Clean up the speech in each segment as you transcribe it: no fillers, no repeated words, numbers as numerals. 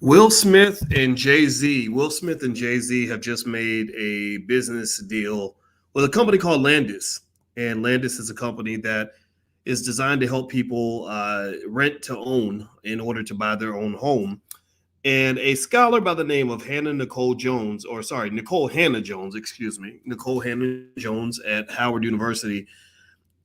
Will Smith and Jay-Z. Will Smith and Jay-Z have just made a business deal with a company called Landis. And Landis is a company that is designed to help people rent to own in order to buy their own home. And a scholar by the name of Nikole Hannah-Jones, Nikole Hannah-Jones at Howard University,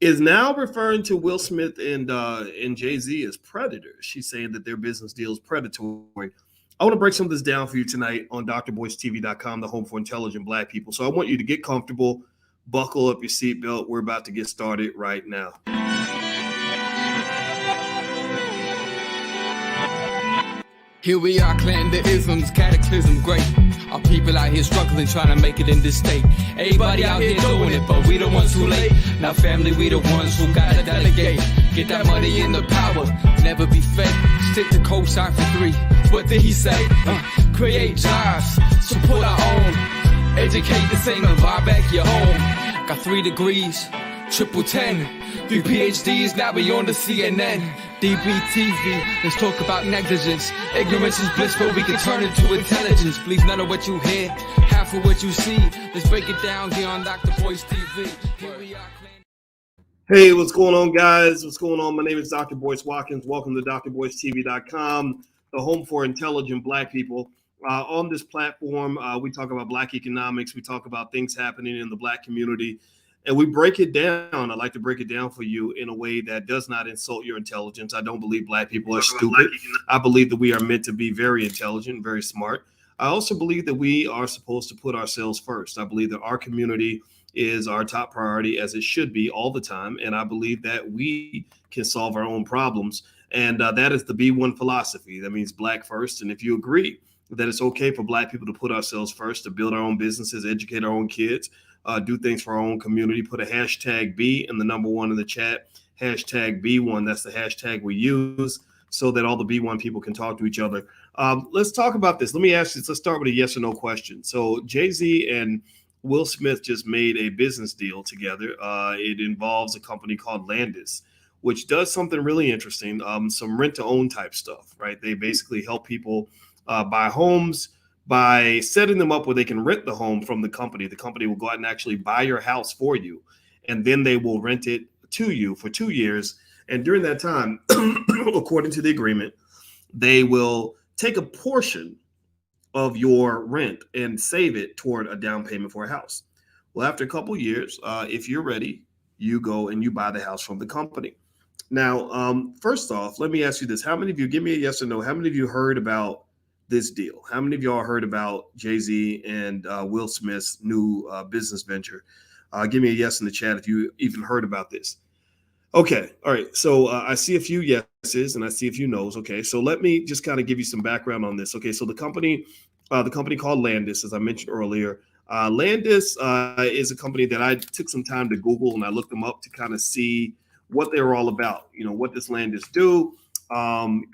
is now referring to Will Smith and Jay-Z as predators. She's saying that their business deal is predatory. I want to break some of this down for you tonight on drboystv.com, the home for intelligent Black people. So I want you to get comfortable, buckle up your seatbelt. We're about to get started right now. Here we are, clan the isms, cataclysm great. Our people out here struggling, trying to make it in this state. Everybody out here doing it, but we the ones too late. Now family, we the ones who gotta delegate. Get that money in the power, never be fake. Stick to co-sign for 3. What did he say? Create jobs, support our own. Educate the same and buy back your home. Got 3 degrees, triple 10. 3 PhDs, now we on the CNN. DBTV, let's talk about negligence. Ignorance is bliss, but we can turn it to intelligence. Please, none of what you hear, half of what you see. Let's break it down here on Dr. Boyce TV. Here we are. Hey, what's going on, guys? What's going on? My name is Dr. Boyce Watkins. Welcome to drboystv.com, the home for intelligent Black people. On this platform, we talk about Black economics. We talk about things happening in the Black community. And we break it down. I like to break it down for you in a way that does not insult your intelligence. I don't believe Black people are stupid. I believe that we are meant to be very intelligent, very smart. I also believe that we are supposed to put ourselves first. I believe that our community is our top priority, as it should be all the time. And I believe that we can solve our own problems. And that is the B1 philosophy. That means Black first. And if you agree that it's okay for Black people to put ourselves first, to build our own businesses, educate our own kids, do things for our own community, put a hashtag B and the number 1 in the chat, hashtag B1. That's the hashtag we use so that all the B1 people can talk to each other. Let's talk about this. Let me ask you, let's start with a yes or no question. So Jay-Z and Will Smith just made a business deal together. It involves a company called Landis, which does something really interesting, some rent to own type stuff, right? They basically help people buy homes by setting them up where they can rent the home from the company. The company will go out and actually buy your house for you, and then they will rent it to you for 2 years. And during that time, according to the agreement, they will take a portion of your rent and save it toward a down payment for a house. Well, after a couple of years, if you're ready, you go and you buy the house from the company. Now, first off, let me ask you this. How many of you, give me a yes or no, how many of you heard about this deal? How many of y'all heard about Jay-Z and Will Smith's new business venture? Give me a yes in the chat if you even heard about this. Okay. All right. So I see a few yeses and I see a few no's. Okay. So let me just kind of give you some background on this. Okay. So the company called Landis, as I mentioned earlier, Landis is a company that I took some time to Google and I looked them up to kind of see what they were all about. You know, what does Landis do?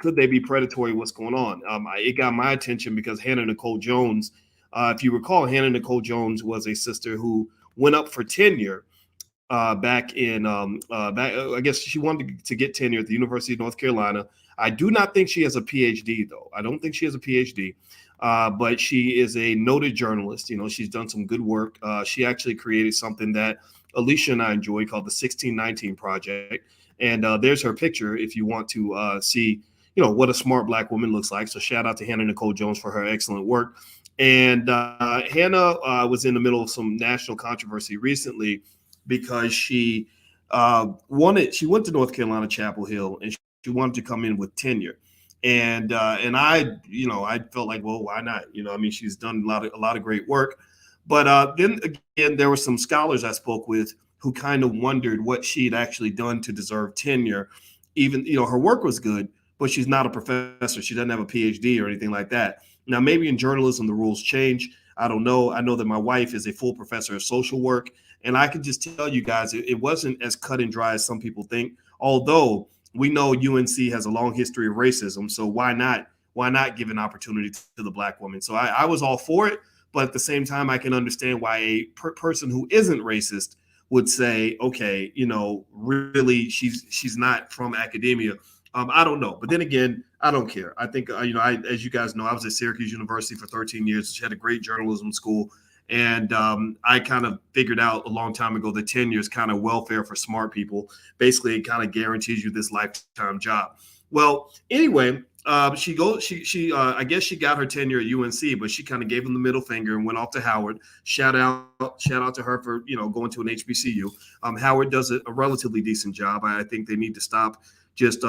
Could they be predatory? What's going on? It got my attention because Hannah-Jones, if you recall, Hannah-Jones was a sister who went up for tenure back. I guess she wanted to get tenure at the University of North Carolina. I do not think she has a PhD, though. I don't think she has a PhD, but she is a noted journalist. You know, she's done some good work. She actually created something that Alicia and I enjoy called the 1619 Project. And there's her picture if you want to see, you know, what a smart Black woman looks like. So shout out to Hannah-Jones for her excellent work. And Hannah was in the middle of some national controversy recently because she went to North Carolina, Chapel Hill, and she wanted to come in with tenure. And I felt like, well, why not? You know, I mean, she's done a lot of great work. But then again, there were some scholars I spoke with who kind of wondered what she'd actually done to deserve tenure. Even, you know, her work was good, but she's not a professor. She doesn't have a PhD or anything like that. Now, maybe in journalism, the rules change. I don't know. I know that my wife is a full professor of social work. And I can just tell you guys, it wasn't as cut and dry as some people think. Although we know UNC has a long history of racism. So why not give an opportunity to the Black woman? So I was all for it. But at the same time, I can understand why a person who isn't racist would say, okay, you know, really, she's not from academia. I don't know, but then again, I don't care. I think as you guys know, I was at Syracuse University for 13 years. She had a great journalism school, and I kind of figured out a long time ago that tenure is kind of welfare for smart people. Basically, it kind of guarantees you this lifetime job. Well, anyway, she goes. I guess she got her tenure at UNC, but she kind of gave him the middle finger and went off to Howard. Shout out to her for going to an HBCU. Howard does a relatively decent job. I think they need to stop just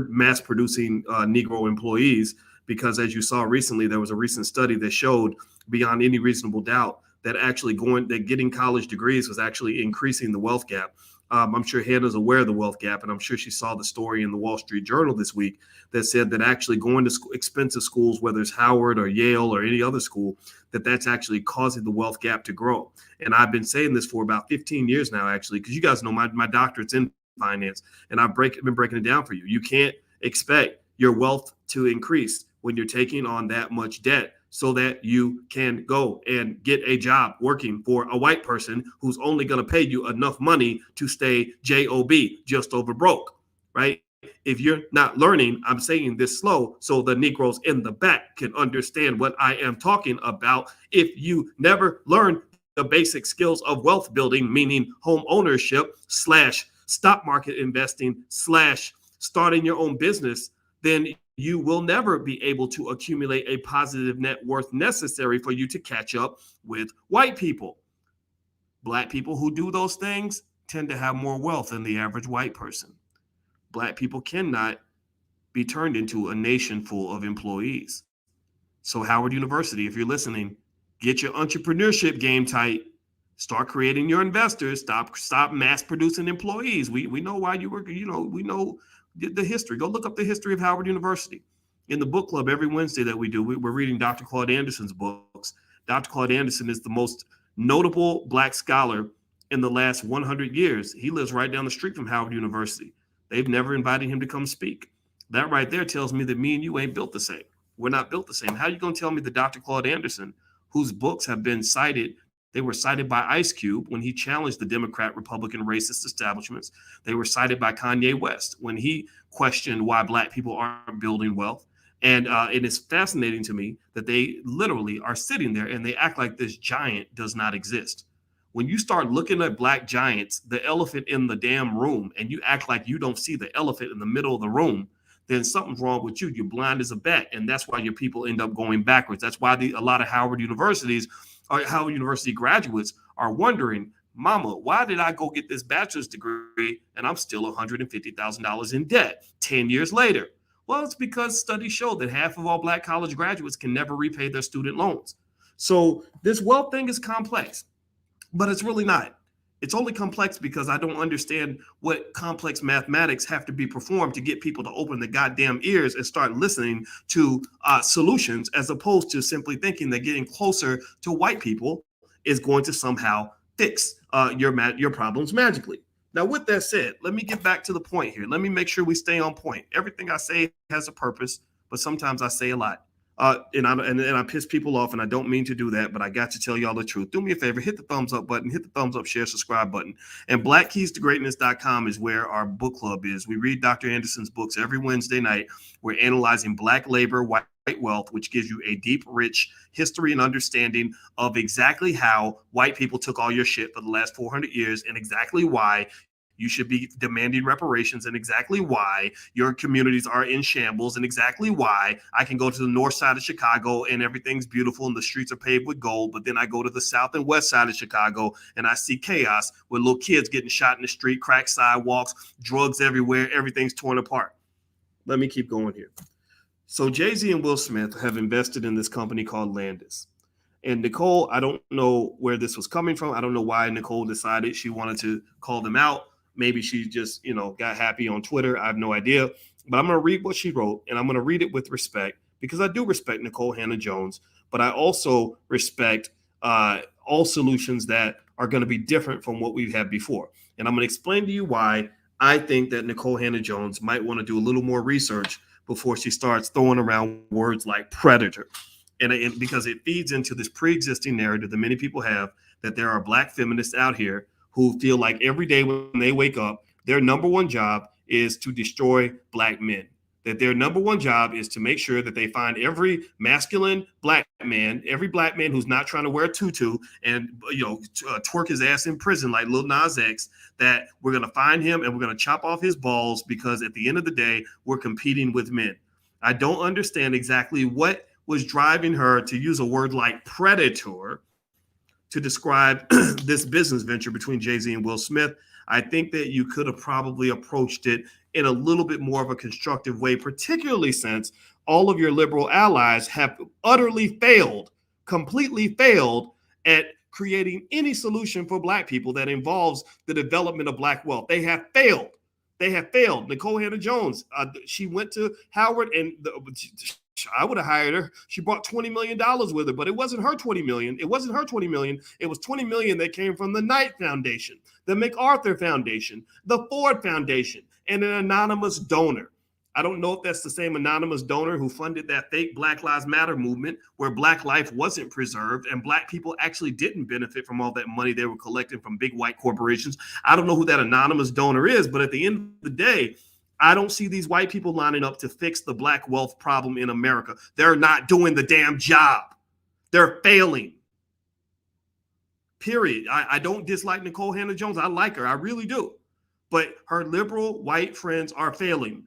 mass producing Negro employees, because as you saw recently, there was a recent study that showed beyond any reasonable doubt that getting college degrees was actually increasing the wealth gap. I'm sure Hannah's aware of the wealth gap, and I'm sure she saw the story in the Wall Street Journal this week that said that actually going to expensive schools, whether it's Howard or Yale or any other school, that's actually causing the wealth gap to grow. And I've been saying this for about 15 years now, actually, because you guys know my doctorate's in finance, and I've been breaking it down for you. You can't expect your wealth to increase when you're taking on that much debt so that you can go and get a job working for a white person who's only going to pay you enough money to stay JOB, just over broke, right? If you're not learning, I'm saying this slow so the Negroes in the back can understand what I am talking about. If you never learn the basic skills of wealth building, meaning home ownership / stock market investing / starting your own business, then you will never be able to accumulate a positive net worth necessary for you to catch up with white people. Black people who do those things tend to have more wealth than the average white person. Black people cannot be turned into a nation full of employees. So Howard University, if you're listening, get your entrepreneurship game tight. Start creating your investors. Stop mass producing employees. We know why you work. We know the history. Go look up the history of Howard University. In the book club every Wednesday that we do, we're reading Dr. Claude Anderson's books. Dr. Claude Anderson is the most notable Black scholar in the last 100 years. He lives right down the street from Howard University. They've never invited him to come speak. That right there tells me that me and you ain't built the same. We're not built the same. How are you going to tell me that Dr. Claude Anderson, whose books have been cited, they were cited by Ice Cube when he challenged the Democrat, Republican, racist establishments. They were cited by Kanye West when he questioned why Black people aren't building wealth. And it is fascinating to me that they literally are sitting there and they act like this giant does not exist. When you start looking at Black giants, the elephant in the damn room, and you act like you don't see the elephant in the middle of the room, then something's wrong with you. You're blind as a bat. And that's why your people end up going backwards. That's why a lot of Howard University graduates are wondering, Mama, why did I go get this bachelor's degree and I'm still $150,000 in debt 10 years later? Well, it's because studies show that half of all Black college graduates can never repay their student loans. So this wealth thing is complex, but it's really not. It's only complex because I don't understand what complex mathematics have to be performed to get people to open the goddamn ears and start listening to solutions, as opposed to simply thinking that getting closer to white people is going to somehow fix your problems magically. Now, with that said, let me get back to the point here. Let me make sure we stay on point. Everything I say has a purpose, but sometimes I say a lot. And I piss people off, and I don't mean to do that, but I got to tell y'all the truth. Do me a favor, hit the thumbs up button, hit the thumbs up, share, subscribe button. And blackkeystogreatness.com is where our book club is. We read Dr. Anderson's books every Wednesday night. We're analyzing Black labor, white wealth, which gives you a deep, rich history and understanding of exactly how white people took all your shit for the last 400 years and exactly why you should be demanding reparations, and exactly why your communities are in shambles, and exactly why I can go to the north side of Chicago and everything's beautiful and the streets are paved with gold. But then I go to the south and west side of Chicago and I see chaos with little kids getting shot in the street, cracked sidewalks, drugs everywhere, everything's torn apart. Let me keep going here. So Jay-Z and Will Smith have invested in this company called Landis. And Nikole, I don't know where this was coming from. I don't know why Nikole decided she wanted to call them out. Maybe she just, got happy on Twitter. I have no idea. But I'm going to read what she wrote, and I'm going to read it with respect, because I do respect Nikole Hannah-Jones, but I also respect all solutions that are going to be different from what we've had before. And I'm going to explain to you why I think that Nikole Hannah-Jones might want to do a little more research before she starts throwing around words like predator. And because it feeds into this pre-existing narrative that many people have, that there are Black feminists out here who feel like every day when they wake up, their number one job is to destroy Black men. that their number one job is to make sure that they find every masculine black man who's not trying to wear a tutu and twerk his ass in prison like Lil Nas X, that we're going to find him and we're going to chop off his balls, because at the end of the day, we're competing with men. I don't understand exactly what was driving her to use a word like predator to describe this business venture between Jay-Z and Will Smith. I think that you could have probably approached it in a little bit more of a constructive way, particularly since all of your liberal allies have utterly failed, completely failed at creating any solution for Black people that involves the development of Black wealth. They have failed. They have failed. Nikole Hannah-Jones, she went to Howard, and I would have hired her. She brought $20 million with her, but it wasn't her $20 million. It wasn't her $20 million. It was $20 million that came from the Knight Foundation, the MacArthur Foundation, the Ford Foundation, and an anonymous donor. I don't know if that's the same anonymous donor who funded that fake Black Lives Matter movement where Black life wasn't preserved and Black people actually didn't benefit from all that money they were collecting from big white corporations. I don't know who that anonymous donor is, but at the end of the day, I don't see these white people lining up to fix the Black wealth problem in America. They're not doing the damn job. They're failing. Period. I don't dislike Nikole Hannah-Jones. I like her. I really do. But her liberal white friends are failing.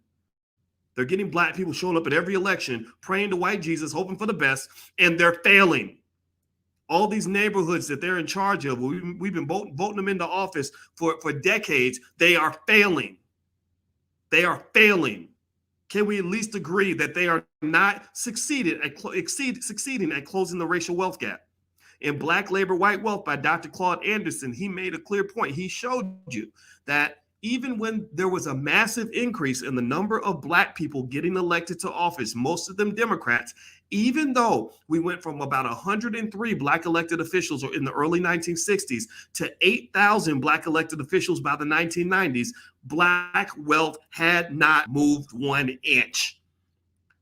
They're getting Black people showing up at every election, praying to white Jesus, hoping for the best, and they're failing. All these neighborhoods that they're in charge of, we've been voting them into office for decades, they are failing. They are failing. Can we at least agree that they are not succeeding at closing the racial wealth gap? In Black Labor, White Wealth by Dr. Claude Anderson, he made a clear point. He showed you that even when there was a massive increase in the number of Black people getting elected to office, most of them Democrats, even though we went from about 103 Black elected officials in the early 1960s to 8,000 Black elected officials by the 1990s, Black wealth had not moved 1 inch.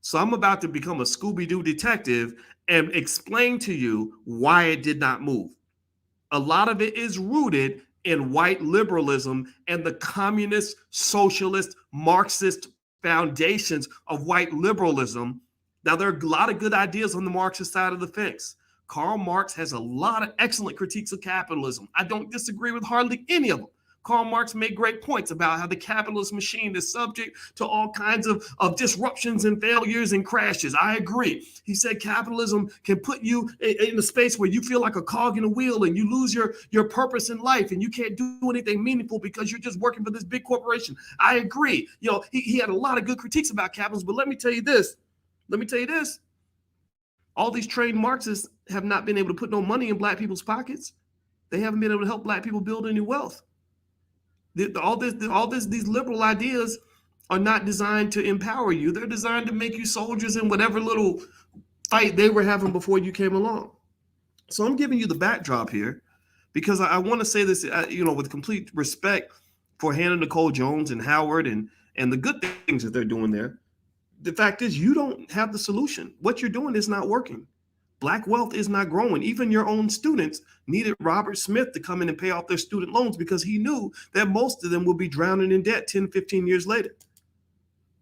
So I'm about to become a Scooby-Doo detective and explain to you why it did not move. A lot of it is rooted in white liberalism and the communist, socialist, Marxist foundations of white liberalism. Now, there are a lot of good ideas on the Marxist side of the fence. Karl Marx has a lot of excellent critiques of capitalism. I don't disagree with hardly any of them. Karl Marx made great points about how the capitalist machine is subject to all kinds of disruptions and failures and crashes. I agree. He said capitalism can put you in a space where you feel like a cog in a wheel and you lose your purpose in life and you can't do anything meaningful because you're just working for this big corporation. I agree. He had a lot of good critiques about capitalism, but let me tell you this. All these trained Marxists have not been able to put no money in Black people's pockets. They haven't been able to help Black people build any wealth. These liberal ideas are not designed to empower you. They're designed to make you soldiers in whatever little fight they were having before you came along. So I'm giving you the backdrop here because I want to say this, with complete respect for Hannah Nikole Jones and Howard and the good things that they're doing there. The fact is, you don't have the solution. What you're doing is not working. Black wealth is not growing. Even your own students needed Robert Smith to come in and pay off their student loans because he knew that most of them would be drowning in debt 10, 15 years later.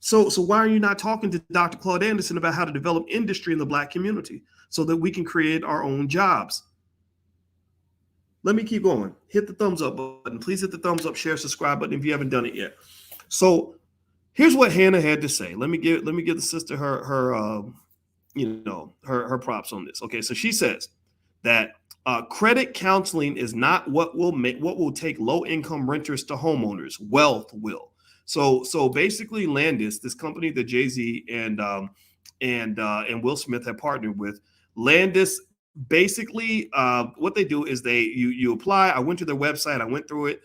So why are you not talking to Dr. Claude Anderson about how to develop industry in the Black community so that we can create our own jobs? Let me keep going. Hit the thumbs up button. Please hit the thumbs up, share, subscribe button if you haven't done it yet. So here's what Hannah had to say. Let me give the sister her props on this. Okay, so she says that credit counseling is not what will take low-income renters to homeowners. Wealth will. So basically, Landis, this company that Jay-Z and Will Smith have partnered with, Landis basically what they do is you apply. I went to their website. I went through it.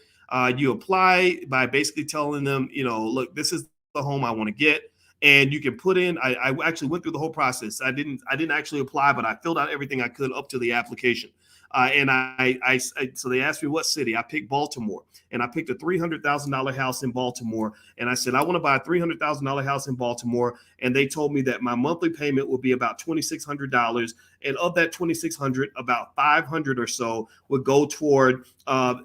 You apply by basically telling them, look, this is the home I want to get. And you can put in, I actually went through the whole process. I didn't actually apply, but I filled out everything I could up to the application. So they asked me what city. I picked Baltimore, and I picked a $300,000 house in Baltimore. And I said, I want to buy a $300,000 house in Baltimore. And they told me that my monthly payment would be about $2,600. And of that $2,600, about $500 or so would go toward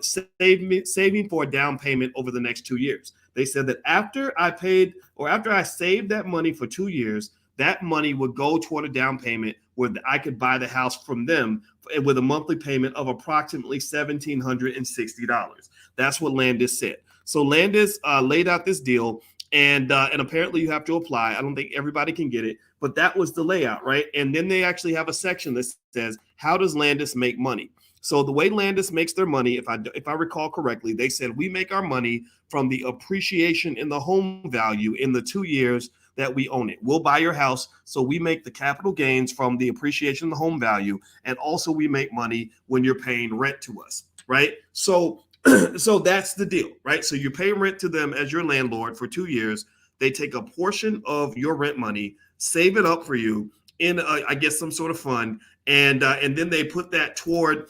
saving for a down payment over the next 2 years. They said that after I paid or after I saved that money for 2 years, that money would go toward a down payment where I could buy the house from them with a monthly payment of approximately $1,760. That's what Landis said. So Landis laid out this deal, and apparently you have to apply. I don't think everybody can get it, but that was the layout, right? And then they actually have a section that says, how does Landis make money? So the way Landis makes their money, if I recall correctly, they said we make our money from the appreciation in the home value in the 2 years that we own it. We'll buy your house, so we make the capital gains from the appreciation in the home value, and also we make money when you're paying rent to us, right? So that's the deal, right? So you're paying rent to them as your landlord for 2 years. They take a portion of your rent money, save it up for you in, I guess, some sort of fund, and then they put that toward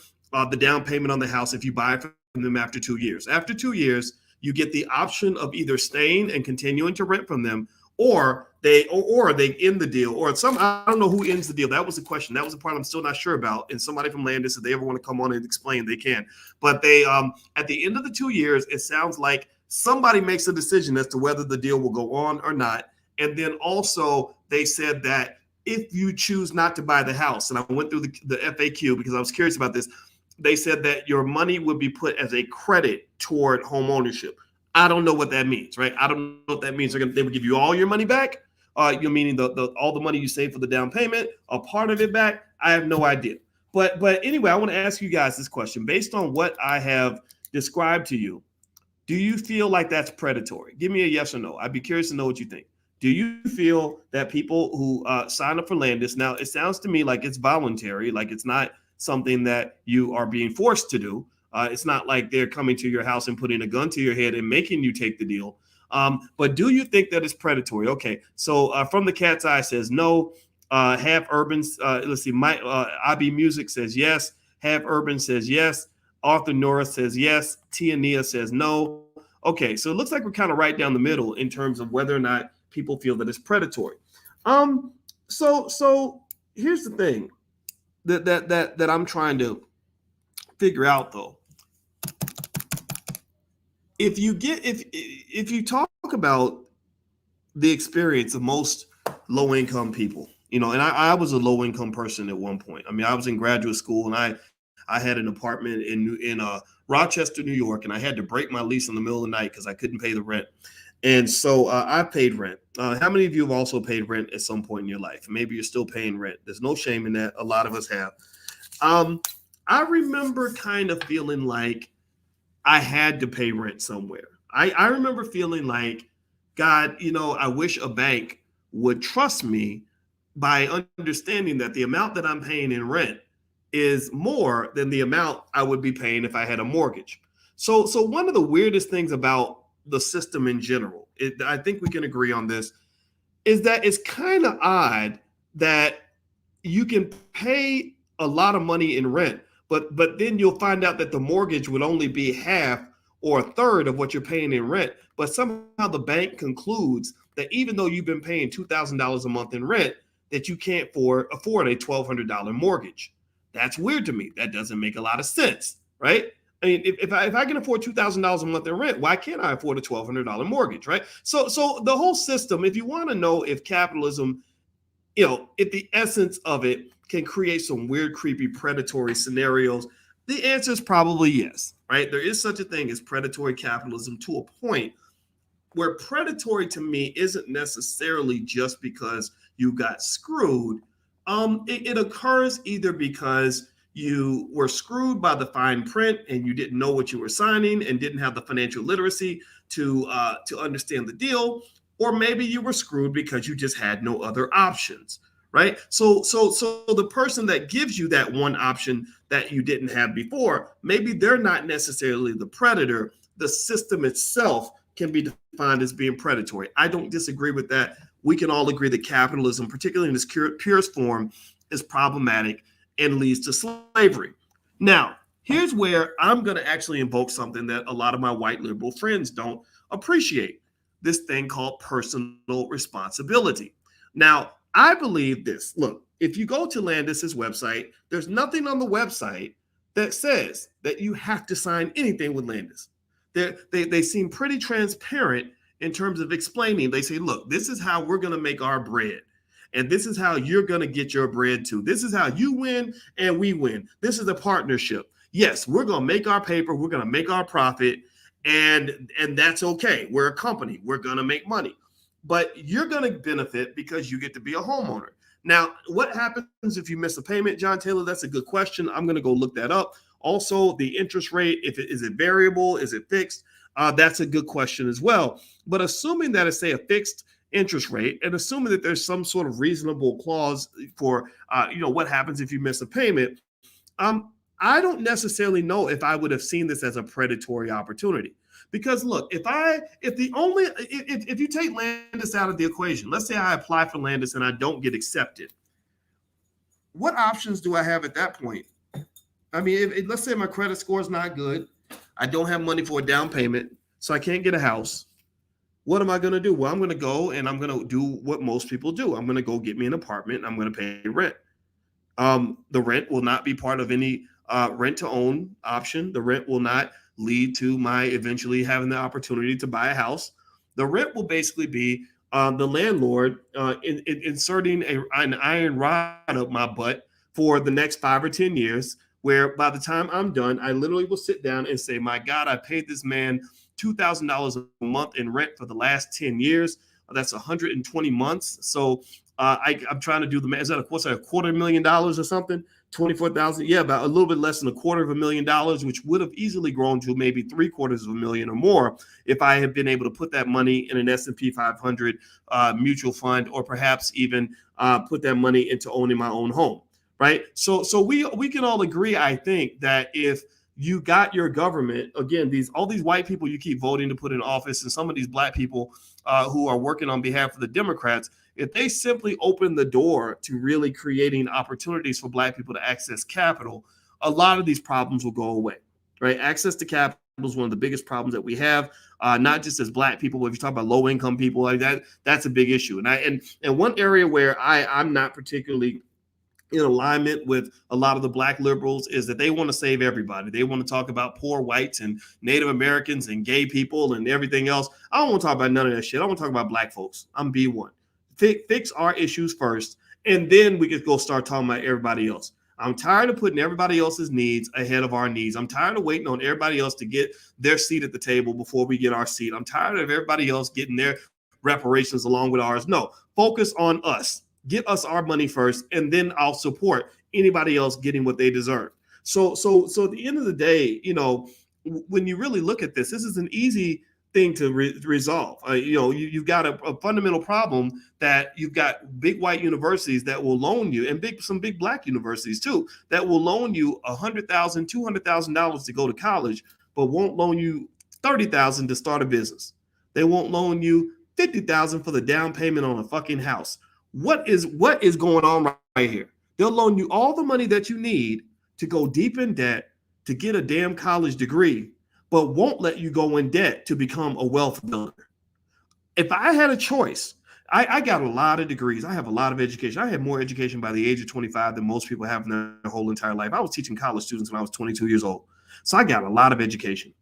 the down payment on the house if you buy it from them after 2 years. After 2 years, you get the option of either staying and continuing to rent from them, or they end the deal, or I don't know who ends the deal. That was the question. That was the part I'm still not sure about. And somebody from Landis, if they ever want to come on and explain, they can. But they at the end of the 2 years, it sounds like somebody makes a decision as to whether the deal will go on or not. And then also they said that if you choose not to buy the house, and I went through the FAQ because I was curious about this, they said that your money would be put as a credit toward home ownership. I don't know what that means, right? I don't know what that means. They would give you all your money back. You're meaning all the money you saved for the down payment, a part of it back. I have no idea. But anyway, I want to ask you guys this question. Based on what I have described to you, do you feel like that's predatory? Give me a yes or no. I'd be curious to know what you think. Do you feel that people who sign up for Landis, now it sounds to me like it's voluntary, like it's not something that you are being forced to do. It's not like they're coming to your house and putting a gun to your head and making you take the deal. But do you think that it's predatory? Okay, so From the Cat's Eye says no. Half Urban, let's see, IB Music says yes. Half Urban says yes. Arthur Norris says yes. Tia Nia says no. Okay, so it looks like we're kind of right down the middle in terms of whether or not people feel that it's predatory. So here's the thing that I'm trying to figure out though. If you talk about the experience of most low-income people, and I was a low-income person at one point. I mean, I was in graduate school and I had an apartment in Rochester, New York, and I had to break my lease in the middle of the night because I couldn't pay the rent. And so I paid rent. How many of you have also paid rent at some point in your life? Maybe you're still paying rent. There's no shame in that. A lot of us have. I remember kind of feeling like I had to pay rent somewhere. I remember feeling like, God, I wish a bank would trust me by understanding that the amount that I'm paying in rent is more than the amount I would be paying if I had a mortgage. So one of the weirdest things about the system in general, I think we can agree on this, is that it's kind of odd that you can pay a lot of money in rent, but then you'll find out that the mortgage would only be half or a third of what you're paying in rent. But somehow the bank concludes that even though you've been paying $2,000 a month in rent, that you can't afford a $1,200 mortgage. That's weird to me. That doesn't make a lot of sense, right? I mean, if I can afford $2,000 a month in rent, why can't I afford a $1,200 mortgage, right? So the whole system, if you want to know if capitalism, if the essence of it can create some weird, creepy, predatory scenarios, the answer is probably yes, right? There is such a thing as predatory capitalism to a point where predatory to me isn't necessarily just because you got screwed. It occurs either because you were screwed by the fine print and you didn't know what you were signing and didn't have the financial literacy to understand the deal, or maybe you were screwed because you just had no other options, right? So the person that gives you that one option that you didn't have before, maybe they're not necessarily the predator. The system itself can be defined as being predatory. I don't disagree with that. We can all agree that capitalism, particularly in its purest form, is problematic and leads to slavery. Now, here's where I'm going to actually invoke something that a lot of my white liberal friends don't appreciate, this thing called personal responsibility. Now, I believe this. Look, if you go to Landis's website, there's nothing on the website that says that you have to sign anything with Landis. They seem pretty transparent in terms of explaining. They say, look, this is how we're going to make our bread. And this is how you're going to get your bread too. This is how you win and we win. This is a partnership. Yes, we're going to make our paper. We're going to make our profit. And that's okay. We're a company. We're going to make money. But you're going to benefit because you get to be a homeowner. Now, what happens if you miss a payment, John Taylor? That's a good question. I'm going to go look that up. Also, the interest rate, is it variable? Is it fixed? That's a good question as well. But assuming that it's, say, a fixed interest rate, and assuming that there's some sort of reasonable clause for, what happens if you miss a payment, I don't necessarily know if I would have seen this as a predatory opportunity. Because look, if you take Landis out of the equation, let's say I apply for Landis and I don't get accepted, what options do I have at that point? I mean, let's say my credit score is not good, I don't have money for a down payment, so I can't get a house. What am I going to do? Well, I'm going to go and I'm going to do what most people do. I'm going to go get me an apartment and I'm going to pay rent. The rent will not be part of any rent to own option. The rent will not lead to my eventually having the opportunity to buy a house. The rent will basically be the landlord inserting an iron rod up my butt for the next 5 or 10 years, where by the time I'm done, I literally will sit down and say, my God, I paid this man $2,000 a month in rent for the last 10 years. That's 120 months. So I'm trying to do the math. Is that $250,000 or something? 24,000. Yeah, about a little bit less than $250,000, which would have easily grown to maybe $750,000 or more if I had been able to put that money in an S&P 500 mutual fund, or perhaps even put that money into owning my own home. Right. So we can all agree, I think, that if you got your government, again, all these white people you keep voting to put in office, and some of these black people who are working on behalf of the Democrats, if they simply open the door to really creating opportunities for black people to access capital, a lot of these problems will go away. Right. Access to capital is one of the biggest problems that we have, not just as black people, but if you talk about low income people like that, that's a big issue. And one area where I'm not particularly in alignment with a lot of the black liberals is that they want to save everybody. They want to talk about poor whites and Native Americans and gay people and everything else. I don't want to talk about none of that shit. I want to talk about black folks. I'm B1. Fix our issues first, and then we could go start talking about everybody else. I'm tired of putting everybody else's needs ahead of our needs. I'm tired of waiting on everybody else to get their seat at the table before we get our seat. I'm tired of everybody else getting their reparations along with ours. No, focus on us. Get us our money first, and then I'll support anybody else getting what they deserve. So at the end of the day, when you really look at this is an easy thing to resolve. You've got a fundamental problem that you've got big white universities that will loan you, and some big black universities too, that will loan you $100,000, $200,000 to go to college, but won't loan you $30,000 to start a business. They won't loan you $50,000 for the down payment on a fucking house. What is going on right here? They'll loan you all the money that you need to go deep in debt to get a damn college degree, but won't let you go in debt to become a wealth builder. If I had a choice, I got a lot of degrees. I have a lot of education. I had more education by the age of 25 than most people have in their whole entire life. I was teaching college students when I was 22 years old. So I got a lot of education.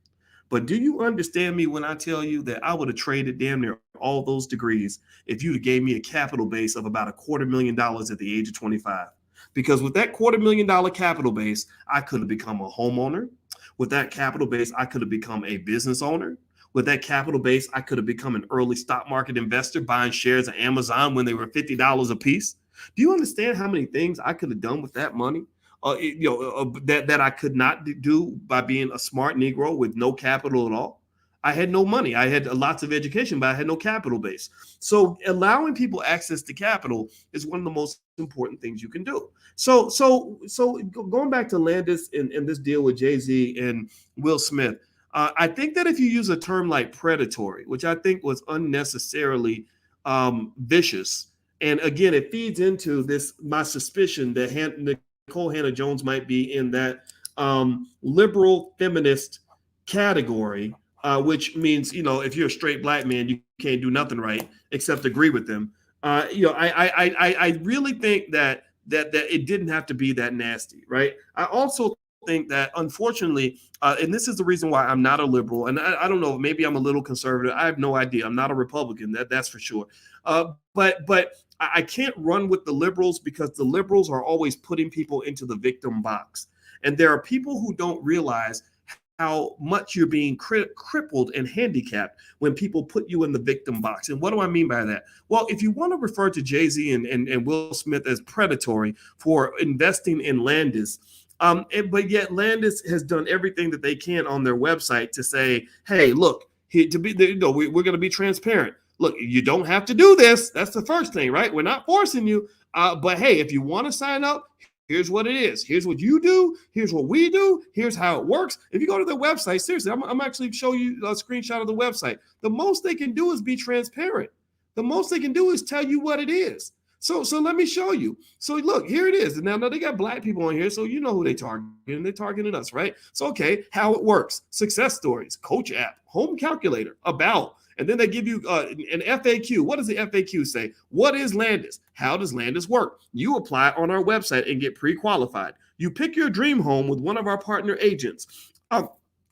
But do you understand me when I tell you that I would have traded damn near all those degrees if you'd have gave me a capital base of about $250,000 at the age of 25? Because with that $250,000 capital base, I could have become a homeowner. With that capital base, I could have become a business owner. With that capital base, I could have become an early stock market investor, buying shares of Amazon when they were $50 a piece. Do you understand how many things I could have done with that money? That I could not do by being a smart Negro with no capital at all. I had no money. I had lots of education, but I had no capital base. So allowing people access to capital is one of the most important things you can do. So going back to Landis and this deal with Jay-Z and Will Smith, I think that if you use a term like predatory, which I think was unnecessarily vicious, and again, it feeds into my suspicion that Nikole Hannah-Jones might be in that liberal feminist category, which means, if you're a straight black man, you can't do nothing right except agree with them. I really think that it didn't have to be that nasty, right? I also think that, unfortunately, and this is the reason why I'm not a liberal, and I don't know, maybe I'm a little conservative. I have no idea. I'm not a Republican. That's for sure. But I can't run with the liberals because the liberals are always putting people into the victim box, and there are people who don't realize how much you're being crippled and handicapped when people put you in the victim box. And what do I mean by that? Well, if you want to refer to Jay-Z and Will Smith as predatory for investing in Landis, but yet Landis has done everything that they can on their website to say, hey, look, we're going to be transparent. Look, you don't have to do this. That's the first thing, right? We're not forcing you. But hey, if you want to sign up, here's what it is. Here's what you do. Here's what we do. Here's how it works. If you go to their website, seriously, I'm actually show you a screenshot of the website. The most they can do is be transparent. The most they can do is tell you what it is. So let me show you. So look, here it is. Now they got black people on here, so you know who they targeting. They're targeting us, right? So okay, how it works: success stories, coach app, home calculator, about. And then they give you an FAQ. What does the FAQ say? What is Landis? How does Landis work? You apply on our website and get pre-qualified. You pick your dream home with one of our partner agents.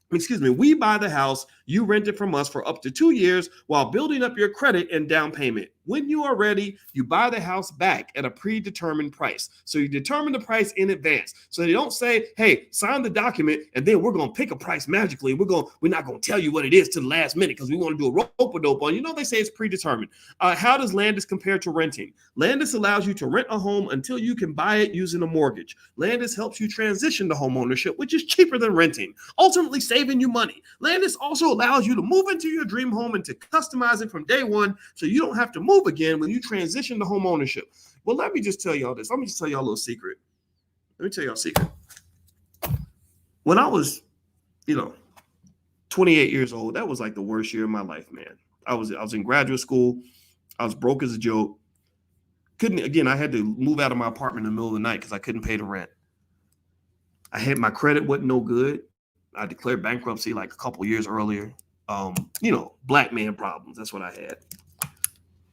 We buy the house, you rent it from us for up to 2 years while building up your credit and down payment. When you are ready, you buy the house back at a predetermined price. So you determine the price in advance. So they don't say, hey, sign the document and then we're going to pick a price magically. We're not going to tell you what it is to the last minute because we want to do a rope-a-dope on. They say it's predetermined. How does Landis compare to renting? Landis allows you to rent a home until you can buy it using a mortgage. Landis helps you transition to home ownership, which is cheaper than renting, ultimately saving you money. Landis also allows you to move into your dream home and to customize it from day one so you don't have to move again when you transition to home ownership. Well, let me just tell y'all this. Let me just tell y'all a little secret. Let me tell y'all a secret. When I was, 28 years old, that was like the worst year of my life, man. I was in graduate school. I was broke as a joke. I had to move out of my apartment in the middle of the night because I couldn't pay the rent. My credit wasn't no good. I declared bankruptcy like a couple years earlier. Black man problems. That's what I had.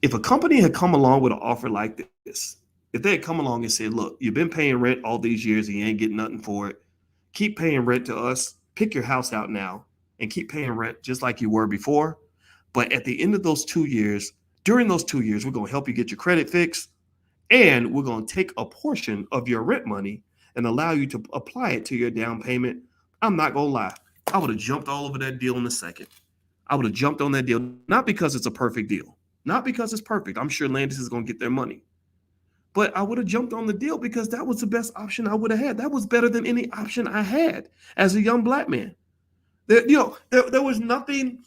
If a company had come along with an offer like this, if they had come along and said, look, you've been paying rent all these years and you ain't getting nothing for it. Keep paying rent to us. Pick your house out now and keep paying rent just like you were before. But at the end of those 2 years, during those 2 years, we're going to help you get your credit fixed. And we're going to take a portion of your rent money and allow you to apply it to your down payment. I'm not going to lie. I would have jumped all over that deal in a second. I would have jumped on that deal, not because it's a perfect deal, not because it's perfect. I'm sure Landis is going to get their money. But I would have jumped on the deal because that was the best option I would have had. That was better than any option I had as a young black man. There was nothing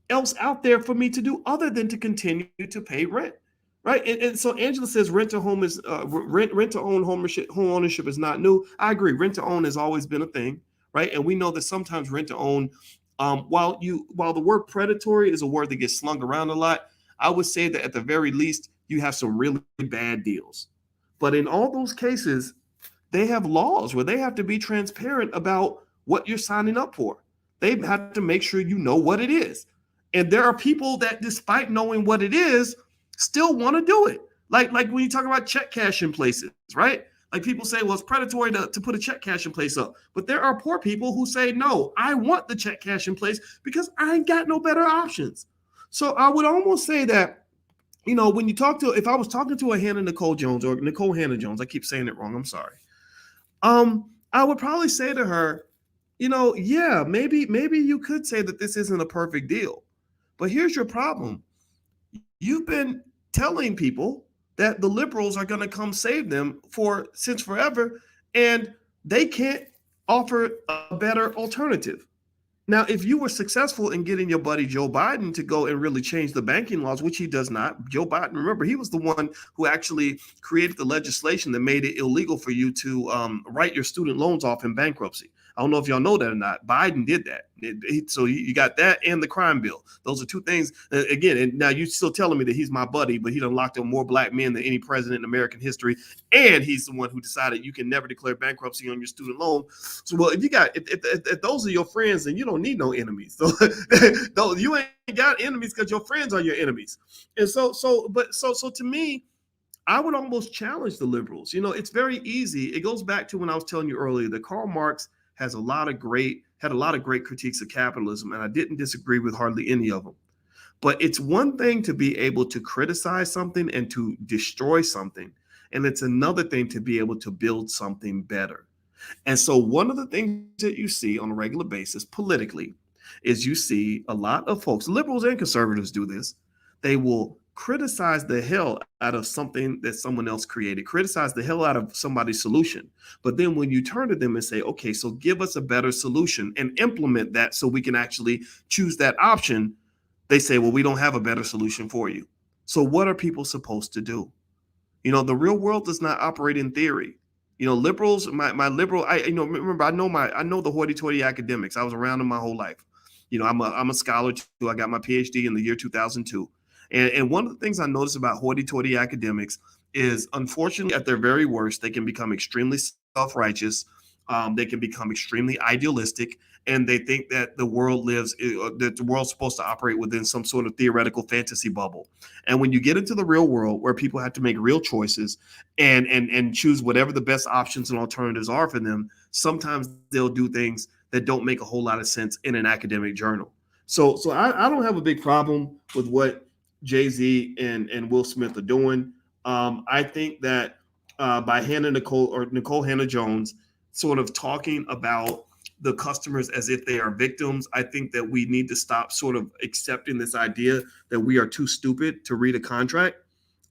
else out there for me to do other than to continue to pay rent. Right. And so Angela says rent to own home ownership is not new. I agree. Rent to own has always been a thing. Right. And we know that sometimes rent to own, while the word predatory is a word that gets slung around a lot, I would say that at the very least, you have some really bad deals. But in all those cases, they have laws where they have to be transparent about what you're signing up for. They have to make sure you know what it is. And there are people that, despite knowing what it is, still want to do it. Like when you talk about check cashing places, right? Like people say, well, it's predatory to put a check cashing place up. But there are poor people who say, no, I want the check cashing place because I ain't got no better options. So I would almost say that, when if I was talking to a Nikole Jones or Nikole Hannah-Jones, I keep saying it wrong, I'm sorry. I would probably say to her, yeah, maybe you could say that this isn't a perfect deal. But here's your problem. You've been telling people that the liberals are going to come save them since forever, and they can't offer a better alternative. Now, if you were successful in getting your buddy Joe Biden to go and really change the banking laws, which he does not, Joe Biden, remember, he was the one who actually created the legislation that made it illegal for you to write your student loans off in bankruptcy. I don't know if y'all know that or not. Biden did that. So you got that and the crime bill. Those are two things. Again, and now you're still telling me that he's my buddy, but he done locked up more black men than any president in American history. And he's the one who decided you can never declare bankruptcy on your student loan. So, well, if those are your friends, then you don't need no enemies. So you ain't got enemies because your friends are your enemies. And so to me, I would almost challenge the liberals. It's very easy. It goes back to when I was telling you earlier that Karl Marx has had a lot of great critiques of capitalism, and I didn't disagree with hardly any of them. But it's one thing to be able to criticize something and to destroy something, and it's another thing to be able to build something better. And so one of the things that you see on a regular basis politically is you see a lot of folks, liberals and conservatives do this. They will criticize the hell out of something that someone else created, criticize the hell out of somebody's solution. But then when you turn to them and say, okay, so give us a better solution and implement that so we can actually choose that option, they say, well, we don't have a better solution for you. So what are people supposed to do? The real world does not operate in theory. Liberals, my liberal, remember, I know the hoity-toity academics. I was around them my whole life. I'm a scholar too. I got my PhD in the year 2002. And one of the things I notice about hoity-toity academics is, unfortunately, at their very worst, they can become extremely self-righteous. They can become extremely idealistic, and they think that that the world's supposed to operate within some sort of theoretical fantasy bubble. And when you get into the real world, where people have to make real choices and choose whatever the best options and alternatives are for them, sometimes they'll do things that don't make a whole lot of sense in an academic journal. So I don't have a big problem with what Jay-Z and Will Smith are doing. I think that by Nikole Hannah-Jones sort of talking about the customers as if they are victims, I think that we need to stop sort of accepting this idea that we are too stupid to read a contract.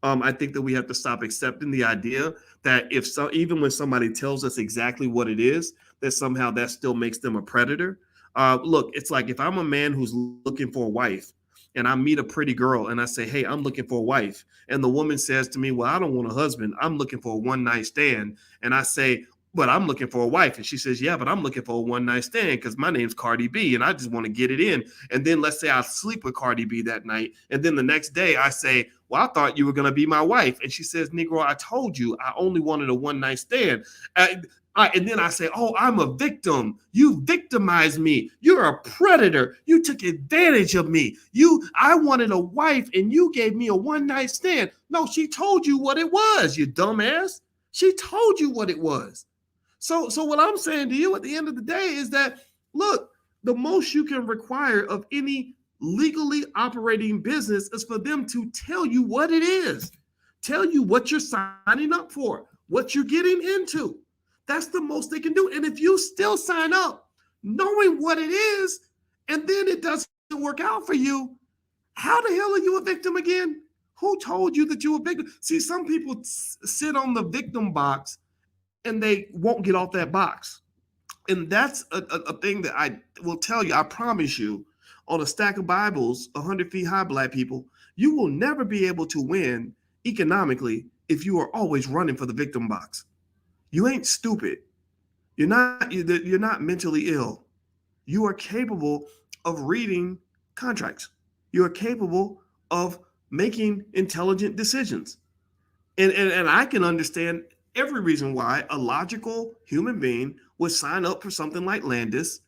I think that we have to stop accepting the idea that even when somebody tells us exactly what it is, that somehow that still makes them a predator. Look, it's like if I'm a man who's looking for a wife and I meet a pretty girl and I say, hey, I'm looking for a wife. And the woman says to me, well, I don't want a husband. I'm looking for a one night stand. And I say, but I'm looking for a wife. And she says, yeah, but I'm looking for a one night stand because my name's Cardi B and I just want to get it in. And then let's say I sleep with Cardi B that night. And then the next day I say, well, I thought you were going to be my wife. And she says, Negro, I told you I only wanted a one night stand. And then I say, oh, I'm a victim. You victimized me. You're a predator. You took advantage of me. I wanted a wife and you gave me a one night stand. No, she told you what it was, you dumbass. She told you what it was. So what I'm saying to you at the end of the day is that, look, the most you can require of any legally operating business is for them to tell you what it is, tell you what you're signing up for, what you're getting into. That's the most they can do. And if you still sign up knowing what it is, and then it doesn't work out for you, how the hell are you a victim again? Who told you that you're a victim? See, some people sit on the victim box and they won't get off that box. And that's a thing that I will tell you, I promise you, on a stack of Bibles, 100 feet high, Black people, you will never be able to win economically if you are always running for the victim box. You ain't stupid. You're not mentally ill. You are capable of reading contracts. You are capable of making intelligent decisions. And I can understand every reason why a logical human being would sign up for something like Landis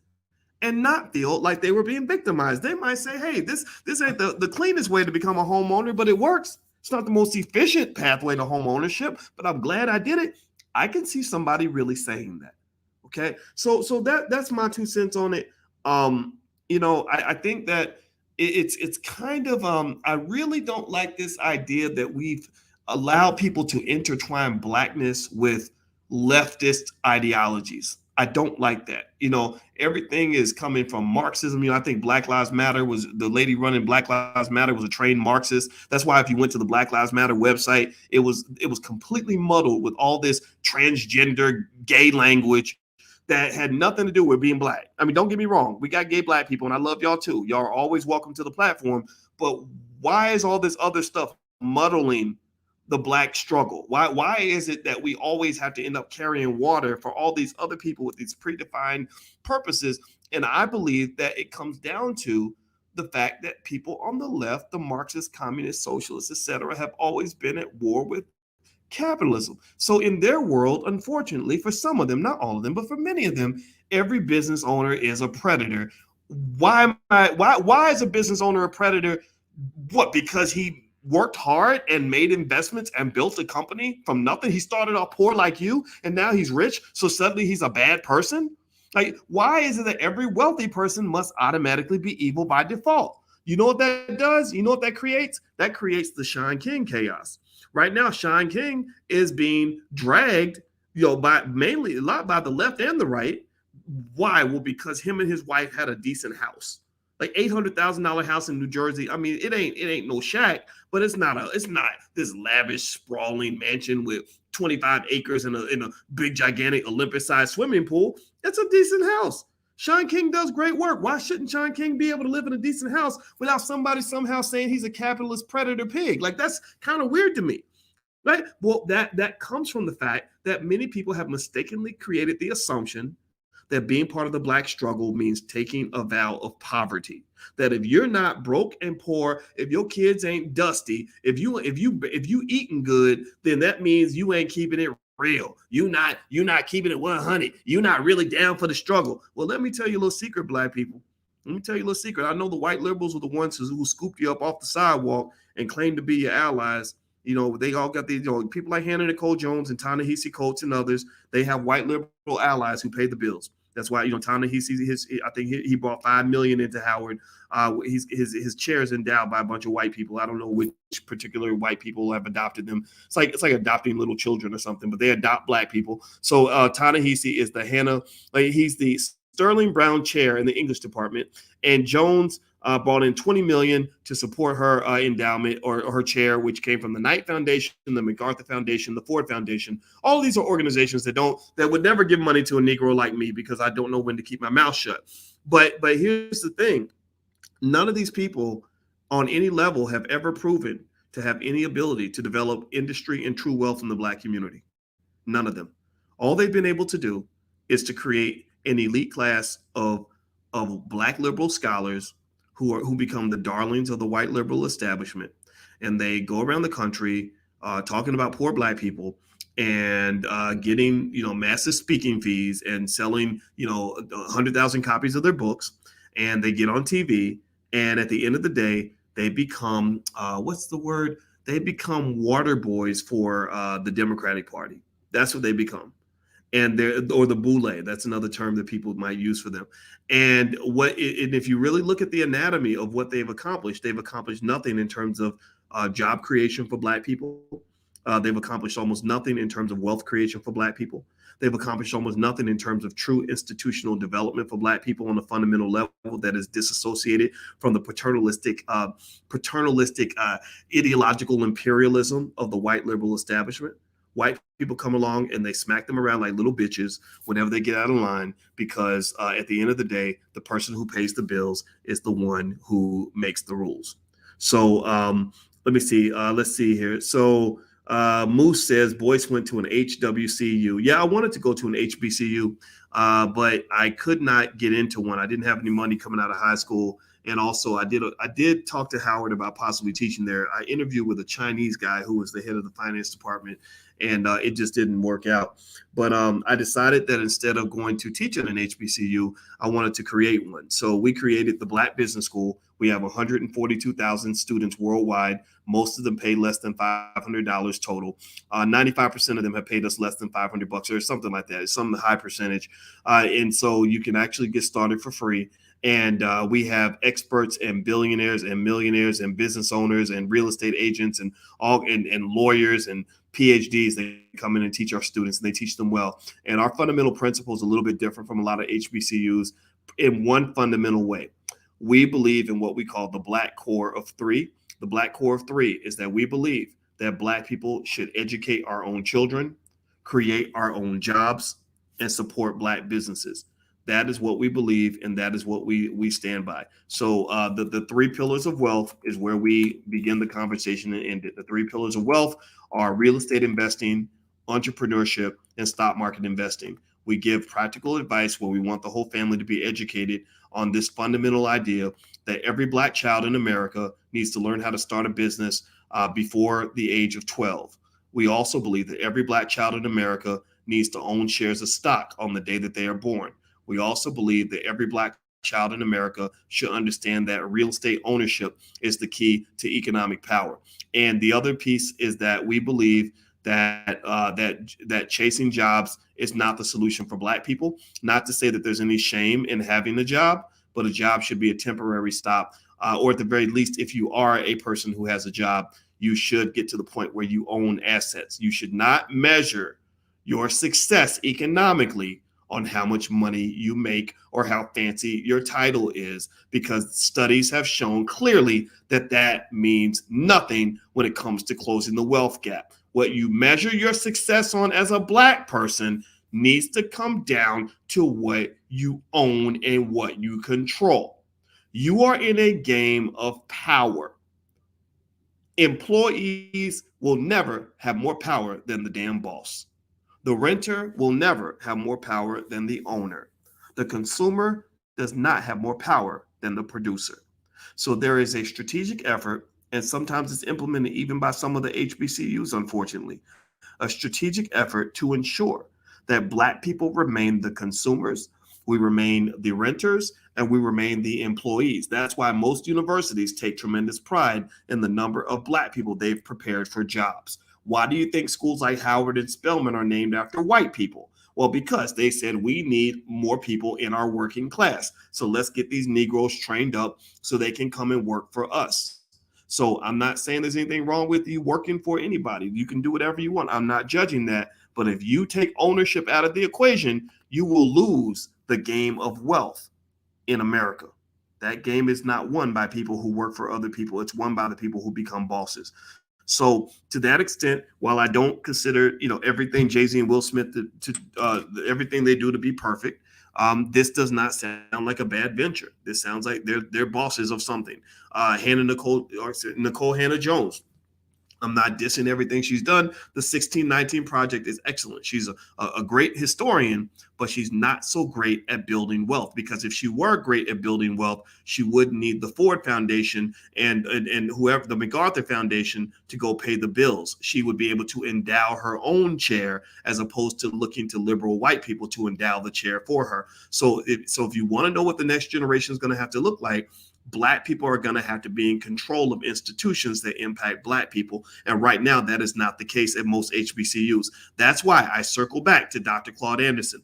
and not feel like they were being victimized. They might say, hey, this ain't the cleanest way to become a homeowner, but it works. It's not the most efficient pathway to home ownership, but I'm glad I did it. I can see somebody really saying that. Okay. So that's my 2 cents on it. I think that it's kind of I really don't like this idea that we've allowed people to intertwine Blackness with leftist ideologies. I don't like that. Everything is coming from Marxism. I think Black Lives Matter was the lady running Black Lives Matter was a trained Marxist. That's why if you went to the Black Lives Matter website, it was completely muddled with all this transgender gay language that had nothing to do with being Black. I mean, don't get me wrong. We got gay Black people and I love y'all too. Y'all are always welcome to the platform. But why is all this other stuff muddling the Black struggle? Why is it that we always have to end up carrying water for all these other people with these predefined purposes? And I believe that it comes down to the fact that people on the left, the Marxist, communist, socialists, etc., have always been at war with capitalism. So in their world, unfortunately, for some of them, not all of them, but for many of them, every business owner is a predator. Why is a business owner a predator? What? Because he worked hard and made investments and built a company from nothing. He started off poor like you, and now he's rich. So suddenly he's a bad person. Like, why is it that every wealthy person must automatically be evil by default? You know what that does? You know what that creates? That creates the Sean King chaos. Right now, Sean King is being dragged, by mainly a lot by the left and the right. Why? Well, because him and his wife had a decent house, like $800,000 house in New Jersey. I mean, it ain't no shack, but it's not this lavish, sprawling mansion with 25 acres and a big, gigantic Olympus-sized swimming pool. It's a decent house. Sean King does great work. Why shouldn't Sean King be able to live in a decent house without somebody somehow saying he's a capitalist predator pig? Like, that's kind of weird to me. Right? Well, that comes from the fact that many people have mistakenly created the assumption that being part of the Black struggle means taking a vow of poverty. That if you're not broke and poor, if your kids ain't dusty, if you eating good, then that means you ain't keeping it real. You're not keeping it 100. You're not really down for the struggle. Well, let me tell you a little secret, Black people. Let me tell you a little secret. I know the white liberals were the ones who scooped you up off the sidewalk and claimed to be your allies. They all got these, people like Hannah Nikole Jones and Ta-Nehisi Coates and others. They have white liberal allies who pay the bills. That's why, Ta-Nehisi, I think he brought $5 million into Howard. His chair is endowed by a bunch of white people. I don't know which particular white people have adopted them. It's like adopting little children or something, but they adopt Black people. So Ta-Nehisi is the Hannah, he's the Sterling Brown chair in the English department, and Jones brought in $20 million to support her endowment or her chair, which came from the Knight Foundation, the MacArthur Foundation, the Ford Foundation. All these are organizations that would never give money to a Negro like me because I don't know when to keep my mouth shut. But here's the thing: none of these people, on any level, have ever proven to have any ability to develop industry and true wealth in the Black community. None of them. All they've been able to do is to create an elite class of Black liberal scholars who become the darlings of the white liberal establishment, and they go around the country talking about poor Black people and getting massive speaking fees and selling 100,000 copies of their books, and they get on TV, and at the end of the day they become what's the word? They become water boys for the Democratic Party. That's what they become. And the boule, that's another term that people might use for them. And if you really look at the anatomy of what they've accomplished nothing in terms of job creation for Black people. They've accomplished almost nothing in terms of wealth creation for Black people. They've accomplished almost nothing in terms of true institutional development for Black people on a fundamental level that is disassociated from the paternalistic ideological imperialism of the white liberal establishment. White people come along and they smack them around like little bitches whenever they get out of line, because at the end of the day, the person who pays the bills is the one who makes the rules. So let me see. Let's see here. So Moose says Boyce went to an HWCU. Yeah, I wanted to go to an HBCU, but I could not get into one. I didn't have any money coming out of high school. And also, I did talk to Howard about possibly teaching there. I interviewed with a Chinese guy who was the head of the finance department, and it just didn't work out. But I decided that instead of going to teach at an HBCU, I wanted to create one. So we created the Black Business School. We have 142,000 students worldwide. Most of them pay less than $500 total. 95% of them have paid us less than $500 or something like that. It's some high percentage. And so you can actually get started for free. And we have experts and billionaires and millionaires and business owners and real estate agents and lawyers and PhDs. They come in and teach our students, and they teach them well. And our fundamental principle is a little bit different from a lot of HBCUs in one fundamental way. We believe in what we call the Black core of three. The Black core of three is that we believe that Black people should educate our own children, create our own jobs, and support Black businesses. That is what we believe, and that is what we stand by. So the three pillars of wealth is where we begin the conversation and end it. The three pillars of wealth are real estate investing, entrepreneurship, and stock market investing. We give practical advice where we want the whole family to be educated on this fundamental idea that every Black child in America needs to learn how to start a business before the age of 12. We also believe that every Black child in America needs to own shares of stock on the day that they are born. We also believe that every Black child in America should understand that real estate ownership is the key to economic power. And the other piece is that we believe that chasing jobs is not the solution for Black people. Not to say that there's any shame in having a job, but a job should be a temporary stop, or at the very least, if you are a person who has a job, you should get to the point where you own assets. You should not measure your success economically on how much money you make or how fancy your title is, because studies have shown clearly that that means nothing when it comes to closing the wealth gap. What you measure your success on as a Black person needs to come down to what you own and what you control. You are in a game of power. Employees will never have more power than the damn boss. The renter will never have more power than the owner. The consumer does not have more power than the producer. So there is a strategic effort, and sometimes it's implemented even by some of the HBCUs, unfortunately, a strategic effort to ensure that Black people remain the consumers, we remain the renters, and we remain the employees. That's why most universities take tremendous pride in the number of Black people they've prepared for jobs. Why do you think schools like Howard and Spelman are named after white people? Well, because they said we need more people in our working class. So let's get these Negroes trained up so they can come and work for us. So I'm not saying there's anything wrong with you working for anybody. You can do whatever you want. I'm not judging that. But if you take ownership out of the equation, you will lose the game of wealth in America. That game is not won by people who work for other people. It's won by the people who become bosses. So to that extent, while I don't consider everything Jay-Z and Will Smith everything they do to be perfect, this does not sound like a bad venture. This sounds like they're bosses of something. Nikole Hannah-Jones. I'm not dissing everything she's done. The 1619 Project is excellent. She's a great historian, but she's not so great at building wealth, because if she were great at building wealth, she wouldn't need the Ford Foundation and whoever, the MacArthur Foundation, to go pay the bills. She would be able to endow her own chair as opposed to looking to liberal white people to endow the chair for her. So if you want to know what the next generation is going to have to look like, Black people are going to have to be in control of institutions that impact Black people. And right now, that is not the case at most HBCUs. That's why I circle back to Dr. Claude Anderson.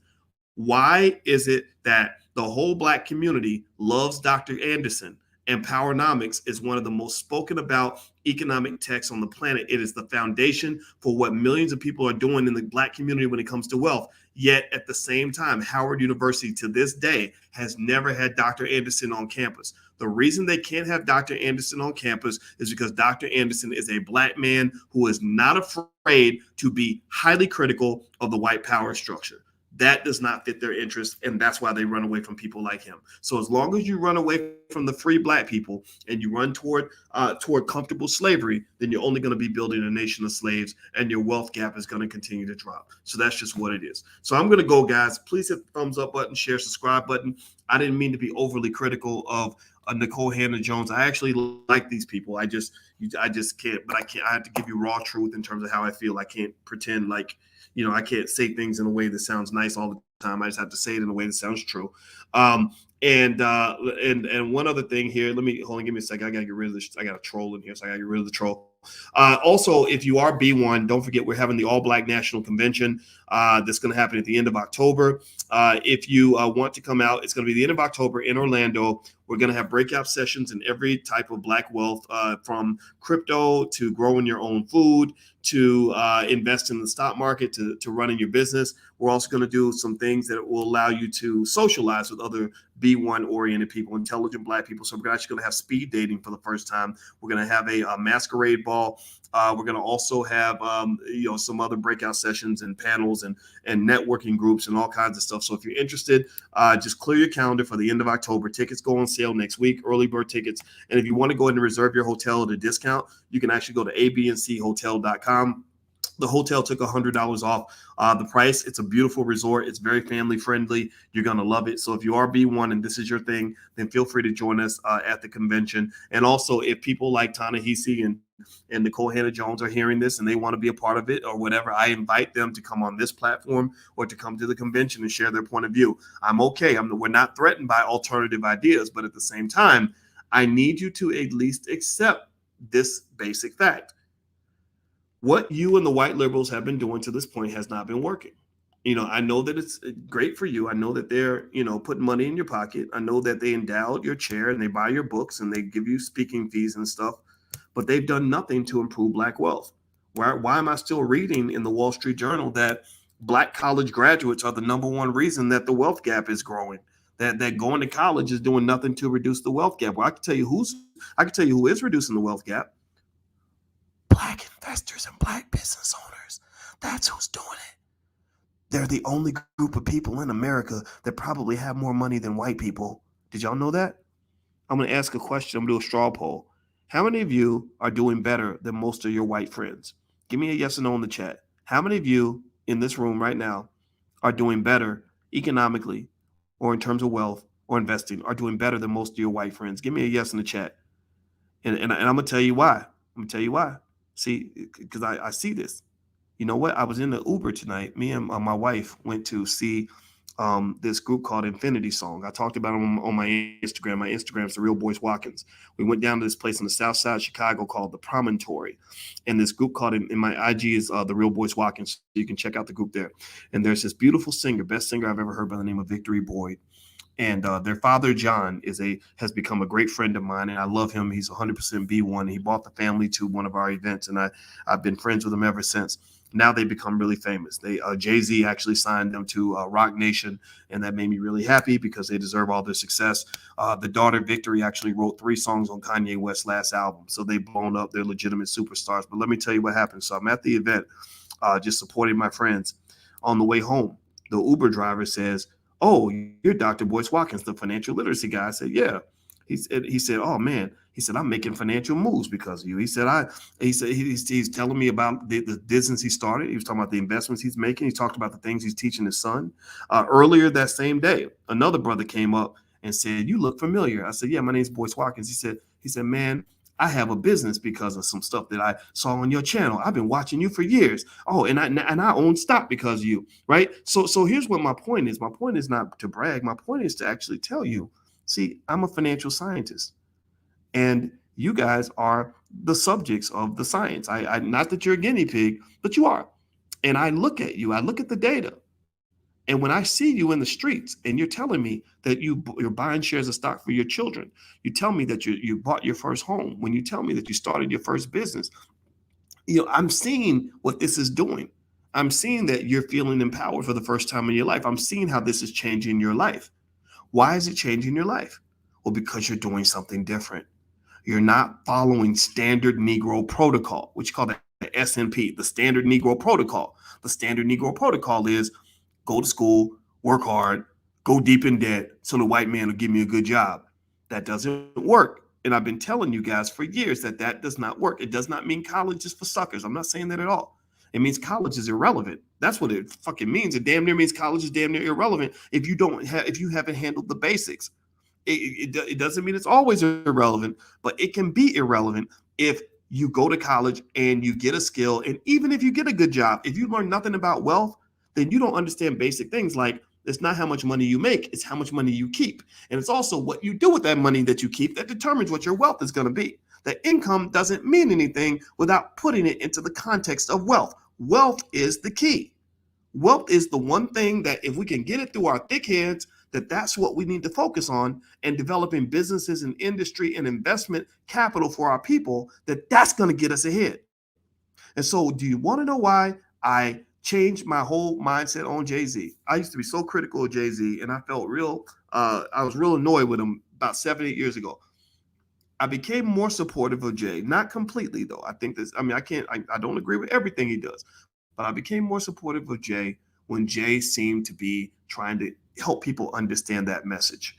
Why is it that the whole Black community loves Dr. Anderson, and Powernomics is one of the most spoken about economic texts on the planet? It is the foundation for what millions of people are doing in the Black community when it comes to wealth. Yet at the same time, Howard University to this day has never had Dr. Anderson on campus. The reason they can't have Dr. Anderson on campus is because Dr. Anderson is a Black man who is not afraid to be highly critical of the white power structure. That does not fit their interest, and that's why they run away from people like him. So as long as you run away from the free Black people and you run toward comfortable slavery, then you're only going to be building a nation of slaves, and your wealth gap is going to continue to drop. So that's just what it is. So I'm going to go, guys. Please hit the thumbs up button, share, subscribe button. I didn't mean to be overly critical of Nikole Hannah-Jones. I actually like these people. I just can't. But I have to give you raw truth in terms of how I feel. I can't pretend like, I can't say things in a way that sounds nice all the time. I just have to say it in a way that sounds true. And one other thing here, give me a second. I gotta get rid of this. I got a troll in here, so I gotta get rid of the troll. Also, if you are B1, don't forget we're having the All Black National Convention that's going to happen at the end of October. If you want to come out, it's going to be the end of October in Orlando. We're going to have breakout sessions in every type of Black wealth, from crypto to growing your own food to invest in the stock market to running your business. We're also going to do some things that will allow you to socialize with other B1 oriented people, intelligent Black people. So we're actually going to have speed dating for the first time. We're going to have a masquerade ball. We're going to also have some other breakout sessions and panels and networking groups and all kinds of stuff. So if you're interested, just clear your calendar for the end of October. Tickets go on sale next week, early bird tickets. And if you want to go ahead and reserve your hotel at a discount, you can actually go to abnchotel.com. The hotel took $100 off the price. It's a beautiful resort. It's very family friendly. You're going to love it. So if you are B1 and this is your thing, then feel free to join us at the convention. And also, if people like Ta-Nehisi and and Nikole Hannah-Jones are hearing this and they want to be a part of it or whatever, I invite them to come on this platform or to come to the convention and share their point of view. I'm okay. We're not threatened by alternative ideas, but at the same time, I need you to at least accept this basic fact. What you and the white liberals have been doing to this point has not been working. I know that it's great for you. I know that they're, putting money in your pocket. I know that they endowed your chair and they buy your books and they give you speaking fees and stuff, but they've done nothing to improve Black wealth. Why am I still reading in the Wall Street Journal that Black college graduates are the number one reason that the wealth gap is growing? That going to college is doing nothing to reduce the wealth gap. Well, I can tell you who is reducing the wealth gap. Black investors and Black business owners. That's who's doing it. They're the only group of people in America that probably have more money than white people. Did y'all know that? I'm going to ask a question. I'm going to do a straw poll. How many of you are doing better than most of your white friends? Give me a yes or no in the chat. How many of you in this room right now are doing better economically or in terms of wealth or investing, are doing better than most of your white friends? Give me a yes in the chat. And I'm going to tell you why. I'm going to tell you why. See, because I see this. You know what? I was in the Uber tonight. Me and my wife went to see this group called Infinity Song. I talked about them on my Instagram. My Instagram's The Real Boyce Watkins. We went down to this place on the south side of Chicago called The Promontory. And this group called, in my IG is The Real Boyce Watkins. So you can check out the group there. And there's this beautiful singer, best singer I've ever heard, by the name of Victory Boyd. And their father, John, has become a great friend of mine, and I love him. He's 100% B1. He brought the family to one of our events, and I've been friends with him ever since. Now they've become really famous. Jay-Z actually signed them to Rock Nation, and that made me really happy because they deserve all their success. The daughter, Victory, actually wrote 3 songs on Kanye West's last album, so they've blown up. They're legitimate superstars. But let me tell you what happened. So I'm at the event just supporting my friends. On the way home, the Uber driver says, "Oh, you're Dr. Boyce Watkins, the financial literacy guy." I said, "Yeah." He said, "Oh man," he said, "I'm making financial moves because of you." He said, he's telling me about the business he started. He was talking about the investments he's making. He talked about the things he's teaching his son. Earlier that same day, another brother came up and said, "You look familiar." I said, "Yeah, my name's Boyce Watkins." He said, "Man, I have a business because of some stuff that I saw on your channel. I've been watching you for years. Oh, and I own stock because of you." Right. So here's what my point is. My point is not to brag. My point is to actually tell you, see, I'm a financial scientist and you guys are the subjects of the science. I not that you're a guinea pig, but you are. And I look at you, I look at the data. And when I see you in the streets and you're telling me that you're buying shares of stock for your children, you tell me that you bought your first home, when you tell me that you started your first business, I'm seeing what this is doing. I'm seeing that you're feeling empowered for the first time in your life. I'm seeing how this is changing your life. Why is it changing your life? Well, because you're doing something different. You're not following standard Negro protocol, which you call the SNP, the standard Negro protocol. The standard Negro protocol is go to school, work hard, go deep in debt so the white man will give me a good job. That doesn't work. And I've been telling you guys for years that does not work. It does not mean college is for suckers. I'm not saying that at all. It means college is irrelevant. That's what it fucking means. It damn near means college is damn near irrelevant if you haven't handled the basics. It doesn't mean it's always irrelevant, but it can be irrelevant if you go to college and you get a skill. And even if you get a good job, if you learn nothing about wealth, then you don't understand basic things like it's not how much money you make, it's how much money you keep. And it's also what you do with that money that you keep that determines what your wealth is going to be. That income doesn't mean anything without putting it into the context of wealth. Wealth is the key. Wealth is the one thing that if we can get it through our thick heads, that's what we need to focus on, and developing businesses and industry and investment capital for our people, that's going to get us ahead. And so do you want to know why I changed my whole mindset on Jay-Z? I used to be so critical of Jay-Z, and I felt I was real annoyed with him about 7-8 years ago. I became more supportive of Jay, not completely though. I don't agree with everything he does, but I became more supportive of Jay when Jay seemed to be trying to help people understand that message.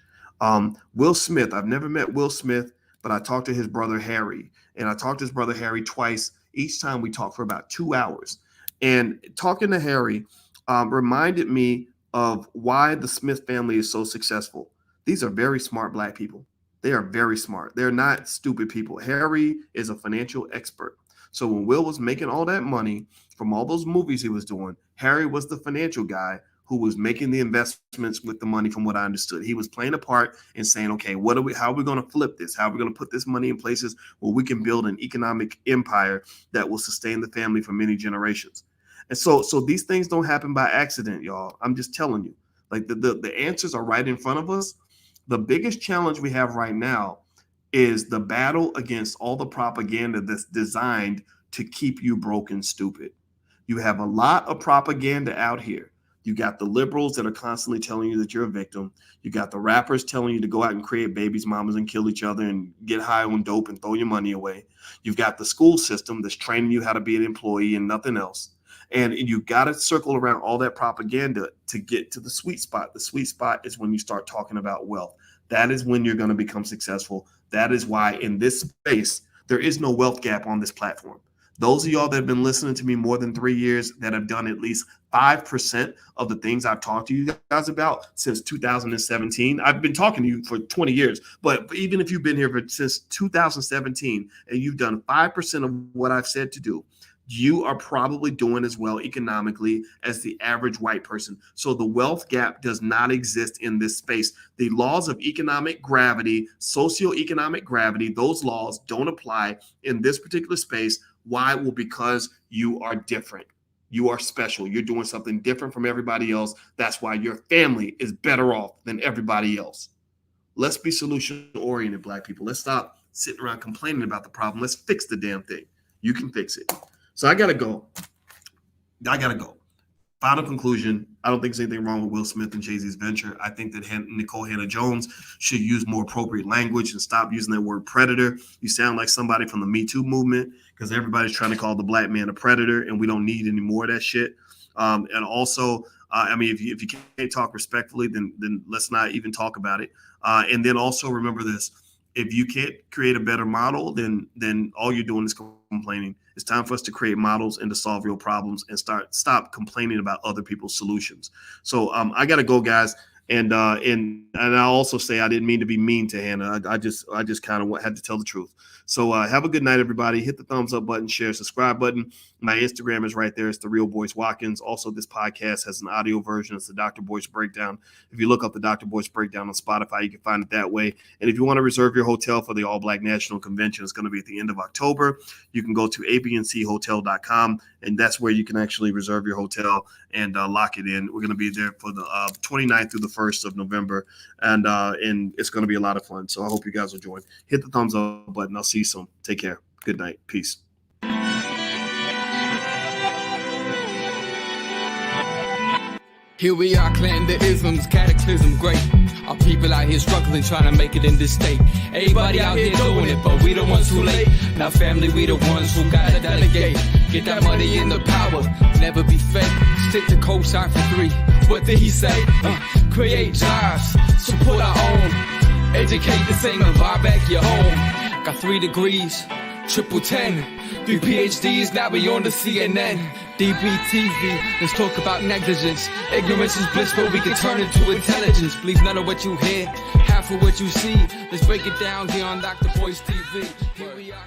Will Smith, I've never met Will Smith, but I talked to his brother Harry, and I talked to his brother Harry twice. Each time we talked for about 2 hours. And talking to Harry reminded me of why the Smith family is so successful. These are very smart Black people. They are very smart. They're not stupid people. Harry is a financial expert. So when Will was making all that money from all those movies he was doing, Harry was the financial guy who was making the investments with the money, from what I understood. He was playing a part in saying, okay, how are we going to flip this? How are we going to put this money in places where we can build an economic empire that will sustain the family for many generations? And so these things don't happen by accident, y'all. I'm just telling you. Like the answers are right in front of us. The biggest challenge we have right now is the battle against all the propaganda that's designed to keep you broke and stupid. You have a lot of propaganda out here. You got the liberals that are constantly telling you that you're a victim. You got the rappers telling you to go out and create babies, mamas, and kill each other and get high on dope and throw your money away. You've got the school system that's training you how to be an employee and nothing else. And you got to circle around all that propaganda to get to the sweet spot. The sweet spot is when you start talking about wealth. That is when you're going to become successful. That is why in this space, there is no wealth gap on this platform. Those of y'all that have been listening to me more than 3 years, that have done at least 5% of the things I've talked to you guys about since 2017. I've been talking to you for 20 years, but even if you've been here since 2017 and you've done 5% of what I've said to do, you are probably doing as well economically as the average white person. So the wealth gap does not exist in this space. The laws of economic gravity, socioeconomic gravity, those laws don't apply in this particular space. Why? Well, because you are different. You are special. You're doing something different from everybody else. That's why your family is better off than everybody else. Let's be solution-oriented, Black people. Let's stop sitting around complaining about the problem. Let's fix the damn thing. You can fix it. So I got to go. Final conclusion. I don't think there's anything wrong with Will Smith and Jay-Z's venture. I think that Nikole Hannah-Jones should use more appropriate language and stop using that word predator. You sound like somebody from the Me Too movement, because everybody's trying to call the black man a predator, and we don't need any more of that shit. And also, if you can't talk respectfully, then let's not even talk about it. And then also remember this. If you can't create a better model, then all you're doing is complaining. It's time for us to create models and to solve real problems and stop complaining about other people's solutions. So I gotta go, guys. And I'll also say I didn't mean to be mean to Hannah. I just kind of had to tell the truth. So have a good night, everybody. Hit the thumbs up button, share, subscribe button. My Instagram is right there. It's The Real Boyce Watkins. Also, this podcast has an audio version. It's the Dr. Boyce Breakdown. If you look up the Dr. Boyce Breakdown on Spotify, you can find it that way. And if you want to reserve your hotel for the All Black National Convention, it's going to be at the end of October. You can go to abnchotel.com, and that's where you can actually reserve your hotel and lock it in. We're going to be there for the 29th through the 1st of November, and it's going to be a lot of fun. So I hope you guys will join. Hit the thumbs up button. I'll see you soon. Take care. Good night. Peace. Here we are, clan the isms, cataclysm great. Our people out here struggling, trying to make it in this state. Everybody out here doing it, but we the ones who late. Now family, we the ones who gotta delegate. Get that money in the power, never be fake. Stick to cosign for 3. What did he say? Create jobs, support our own. Educate the same and buy back your home. Got 3 degrees, triple 10. 3 PhDs, now we on the CNN. DBTV, let's talk about negligence. Ignorance is bliss, but we can turn it to intelligence. Believe none of what you hear, half of what you see. Let's break it down here on Dr. Boyce TV. Here we are.